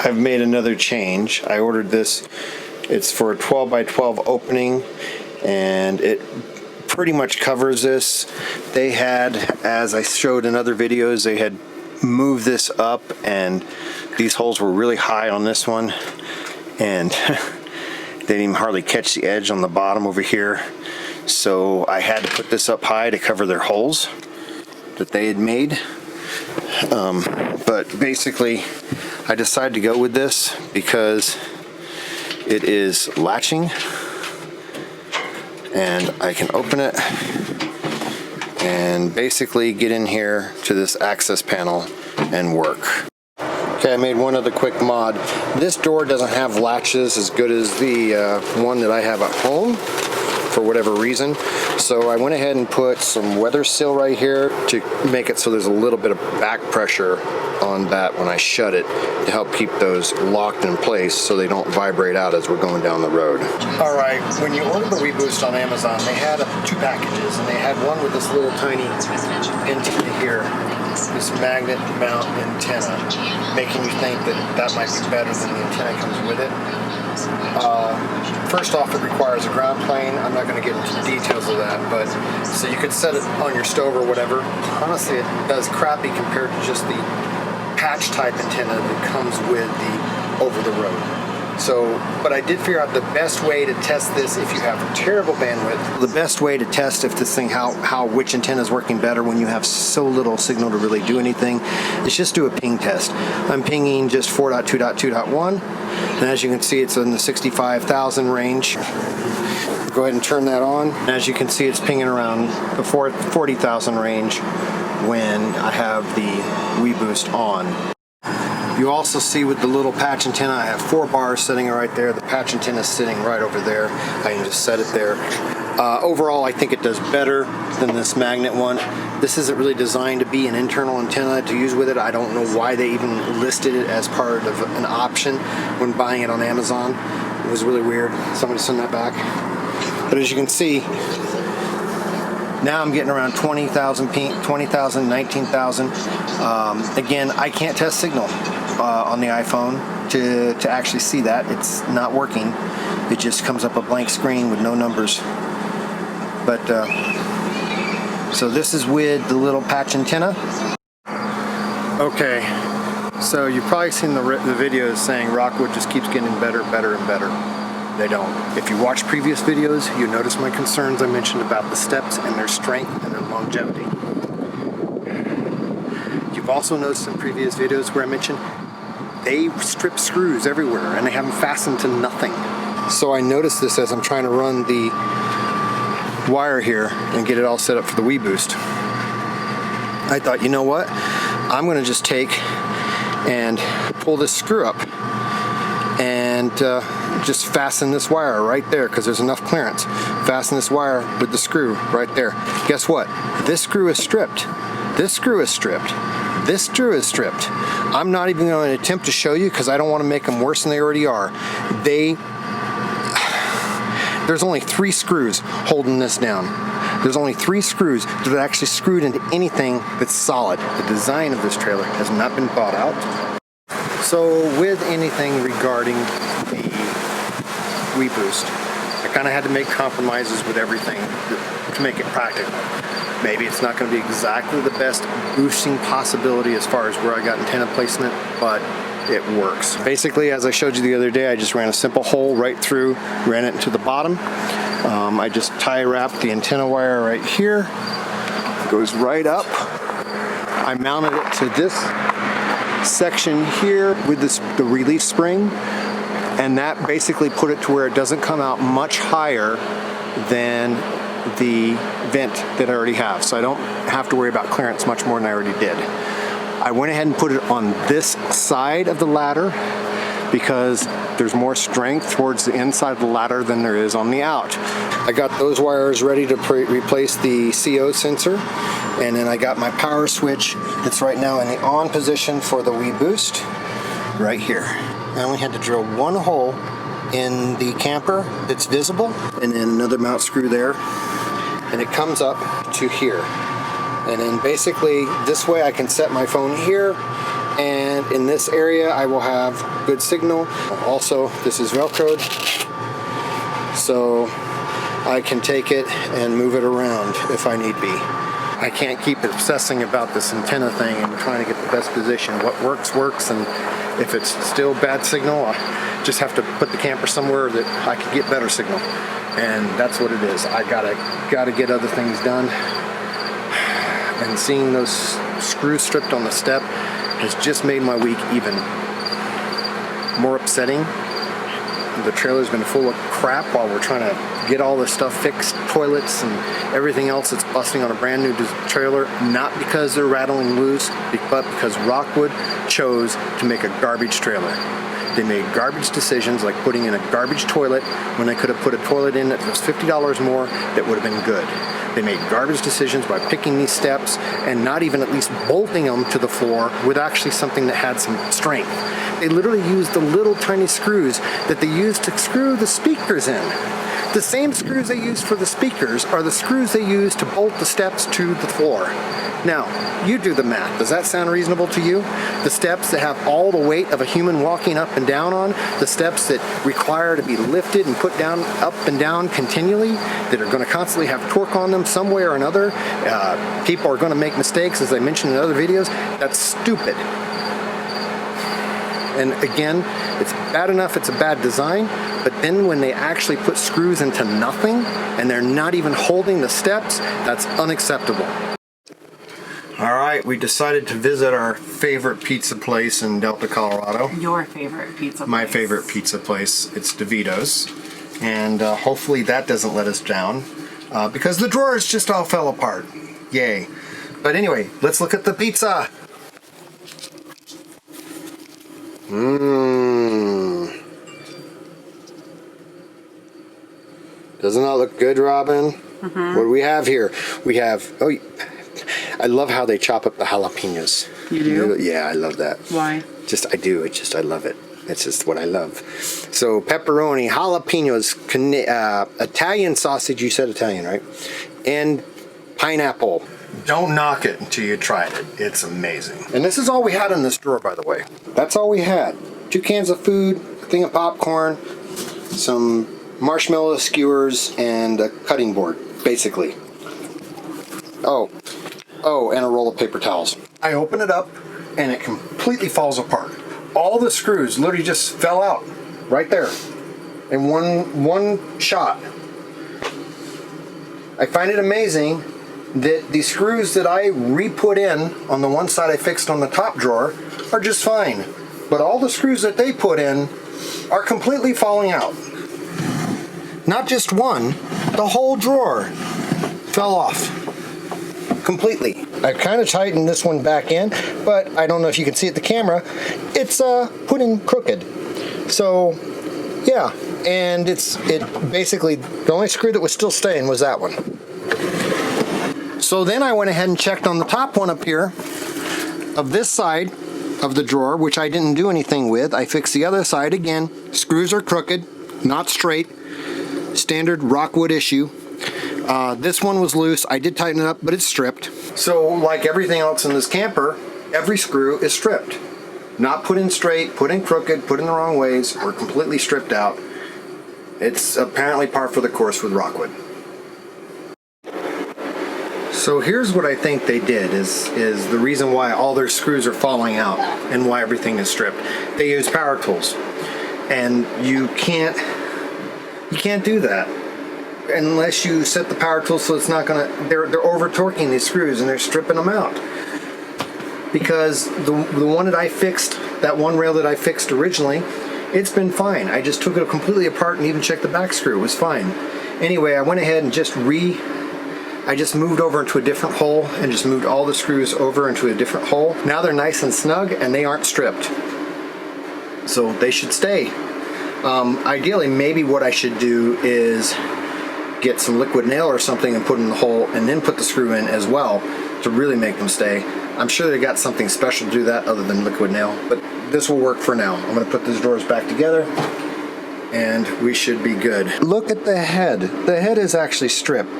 I've made another change. I ordered this. It's for a 12 by 12 opening, and it pretty much covers this. They had, as I showed in other videos, they had moved this up, and these holes were really high on this one, and they didn't even hardly catch the edge on the bottom over here. So I had to put this up high to cover their holes that they had made. But basically I decided to go with this because it is latching, and I can open it and basically get in here to this access panel and work. Okay, I made one other quick mod. This door doesn't have latches as good as the one that I have at home for whatever reason. So I went ahead and put some weather seal right here to make it so there's a little bit of back pressure on that when I shut it to help keep those locked in place so they don't vibrate out as we're going down the road. All right, when you order the weBoost on Amazon, they had two packages, and they had one with this little tiny antenna here, this magnet mount antenna, making you think that that might be better than the antenna comes with it. First off, it requires a ground plane. I'm not going to get into the details of that, but so you could set it on your stove or whatever. Honestly, it does crappy compared to just the patch type antenna that comes with the over the road. So, but I did figure out the best way to test this if you have terrible bandwidth. The best way to test if this thing, which antenna is working better when you have so little signal to really do anything, is just do a ping test. I'm pinging just 4.2.2.1, and as you can see, it's in the 65,000 range. Go ahead and turn that on. And as you can see, it's pinging around the 40,000 range when I have the weBoost on. You also see with the little patch antenna, I have 4 bars sitting right there. The patch antenna is sitting right over there. I can just set it there. Overall, I think it does better than this magnet one. This isn't really designed to be an internal antenna to use with it. I don't know why they even listed it as part of an option when buying it on Amazon. It was really weird. Somebody send that back. But as you can see, now I'm getting around 20,000 ping, 20,000, 19,000. Again, I can't test signal on the iPhone to actually see that. It's not working. It just comes up a blank screen with no numbers. But so this is with the little patch antenna. Okay, so you've probably seen the videos saying Rockwood just keeps getting better, better, and better. They don't. If you watch previous videos, you notice my concerns I mentioned about the steps and their strength and their longevity. You've also noticed in previous videos where I mentioned they strip screws everywhere and they have them fastened to nothing. So I noticed this as I'm trying to run the wire here and get it all set up for the weBoost. I thought, you know what? I'm going to just take and pull this screw up and just fasten this wire right there because there's enough clearance. Fasten this wire with the screw right there. Guess what? This screw is stripped. This screw is stripped. This screw is stripped. I'm not even going to attempt to show you because I don't want to make them worse than they already are. There's only 3 screws holding this down. There's only 3 screws that are actually screwed into anything that's solid. The design of this trailer has not been thought out. So with anything regarding the weBoost, I kind of had to make compromises with everything to make it practical. Maybe it's not going to be exactly the best boosting possibility as far as where I got antenna placement, but it works. Basically, as I showed you the other day, I just ran a simple hole right through, ran it into the bottom. I just tie wrapped the antenna wire right here. It goes right up. I mounted it to this section here with the release spring, and that basically put it to where it doesn't come out much higher than the vent that I already have, so I don't have to worry about clearance much more than I already did. I went ahead and put it on this side of the ladder because there's more strength towards the inside of the ladder than there is on the out. I got those wires ready to replace the CO sensor, and then I got my power switch that's right now in the on position for the weBoost right here. I only had to drill 1 hole in the camper that's visible, and then another mount screw there, and it comes up to here. And then basically this way I can set my phone here and and in this area I will have good signal. Also, this is Velcroed, so I can take it and move it around if I need be. I can't keep obsessing about this antenna thing and trying to get the best position. What works, works, and if it's still bad signal, I just have to put the camper somewhere that I can get better signal. And that's what it is. I gotta get other things done. And seeing those screws stripped on the step has just made my week even more upsetting. The trailer's been full of crap while we're trying to get all this stuff fixed, toilets and everything else that's busting on a brand new trailer, not because they're rattling loose, but because Rockwood chose to make a garbage trailer. They made garbage decisions like putting in a garbage toilet when they could have put a toilet in that was $50 more that would have been good. They made garbage decisions by picking these steps and not even at least bolting them to the floor with actually something that had some strength. They literally used the little tiny screws that they used to screw the speakers in. The same screws they used for the speakers are the screws they used to bolt the steps to the floor. Now, you do the math. Does that sound reasonable to you? The steps that have all the weight of a human walking up and down on, the steps that require to be lifted and put down, up and down continually, that are going to constantly have torque on them some way or another. People are going to make mistakes, as I mentioned in other videos. That's stupid. And again, it's bad enough it's a bad design, but then when they actually put screws into nothing and they're not even holding the steps, that's unacceptable. All right, we decided to visit our favorite pizza place in Delta, Colorado. Your favorite pizza place. My favorite pizza place. It's Daveto's. And hopefully that doesn't let us down because the drawers just all fell apart. Yay. But anyway, let's look at the pizza. Doesn't that look good, Robin? What do we have here? We have, I love how they chop up the jalapenos. You do? Yeah, I love that. Why? I do. I love it. It's just what I love. So pepperoni, jalapenos, Italian sausage, you said Italian, right? And pineapple. Don't knock it until you tried it. It's amazing. And this is all we had in this drawer, by the way. That's all we had. 2 cans of food, a thing of popcorn, some marshmallow skewers, and a cutting board, basically. Oh, and a roll of paper towels. I open it up, and it completely falls apart. All the screws literally just fell out right there in one shot. I find it amazing that the screws that I re-put in on the one side I fixed on the top drawer are just fine. But all the screws that they put in are completely falling out. Not just one, the whole drawer fell off completely. I've kind of tightened this one back in, but I don't know if you can see it the camera. It's put in crooked. So yeah, and it basically, the only screw that was still staying was that one. So then I went ahead and checked on the top one up here of this side of the drawer, which I didn't do anything with. I fixed the other side again. Screws are crooked, not straight. Standard Rockwood issue. This one was loose. I did tighten it up, but it's stripped. So like everything else in this camper, every screw is stripped. Not put in straight, put in crooked, put in the wrong ways, or completely stripped out. It's apparently par for the course with Rockwood. So here's what I think they did is the reason why all their screws are falling out and why everything is stripped. They use power tools. And you can't do that unless you set the power tool so it's not gonna, they're over torquing these screws and they're stripping them out. Because the one that I fixed, that one rail that I fixed originally, it's been fine. I just took it completely apart and even checked the back screw. It was fine. Anyway, I went ahead and I just moved over into a different hole and just moved all the screws over into a different hole. Now they're nice and snug and they aren't stripped. So they should stay. Ideally, maybe what I should do is get some liquid nail or something and put in the hole and then put the screw in as well to really make them stay. I'm sure they got something special to do that other than liquid nail, but this will work for now. I'm going to put these drawers back together and we should be good. Look at the head. The head is actually stripped.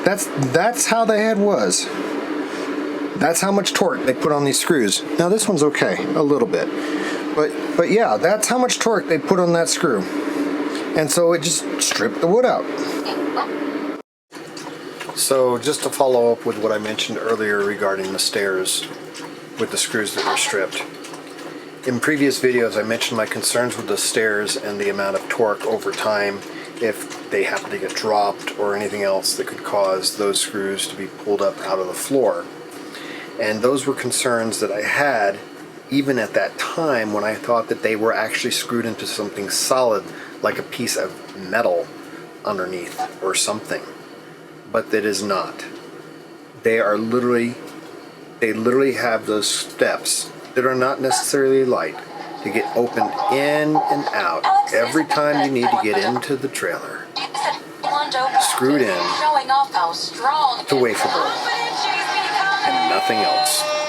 That's how the head was. That's how much torque they put on these screws. Now this one's okay, a little bit. But yeah, that's how much torque they put on that screw. And so it just stripped the wood out. So just to follow up with what I mentioned earlier regarding the stairs with the screws that were stripped. In previous videos I mentioned my concerns with the stairs and the amount of torque over time if they happen to get dropped or anything else that could cause those screws to be pulled up out of the floor. And those were concerns that I had even at that time when I thought that they were actually screwed into something solid like a piece of metal underneath or something. But that is not. They literally have those steps that are not necessarily light to get opened in and out every time you need to get into the trailer. Screwed in to wafer board and nothing else.